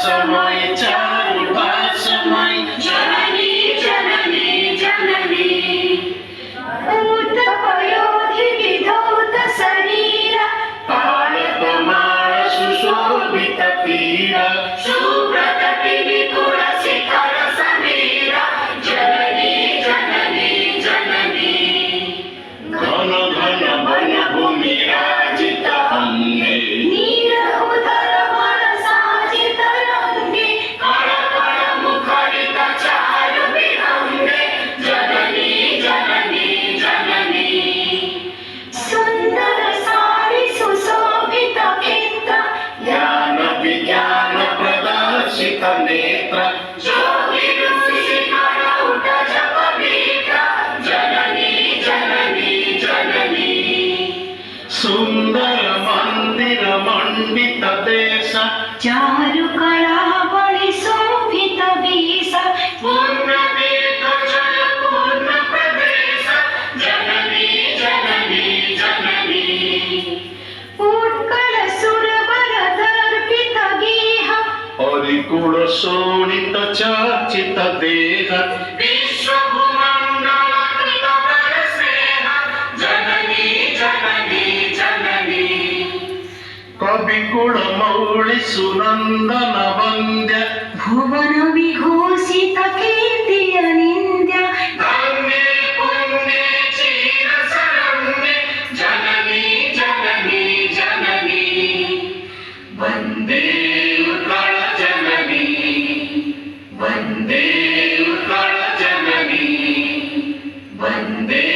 भासमय चारु भासमय जननी जननी जननी भूतपयोधि विधौत शरीर पालकमाळ सुशोभित तीर सुप्रतपि विपुल शिखर समीर जननी जननी जननी घन घन वन भूमि राजित अंगे नीरउदर वन साजित रंगे कण कण मुखरित चारु विहंगे जननी जननी जननी सुंदर सारि सुशोभित क्षेत्र ज्ञान विज्ञान प्रदर्शित नेत्र योगी ऋषि शिखर उठ जप बीठ जननी जननी जननी सुंदर मंदिर मंडित देश चारु कला बलि शोभित वेश पूर्ण तीर्थ जल पूर्ण प्रदेश जननी जननी जननी उत्कल सुरवर दर्पित गेह हरिकुल शोणित चर्चित देह विश्व भूमंडल कृत वर स्नेह जननी जननी जननी कविकुल मौळि सुनंदन वंद्य भुवन विघोषित कीर्ति अनिंद्य धन्ये पुण्ये चिर शरण्ये जननी जननी जननी वंदे उत्कल जननी वंदे उत्कल जननी वंदे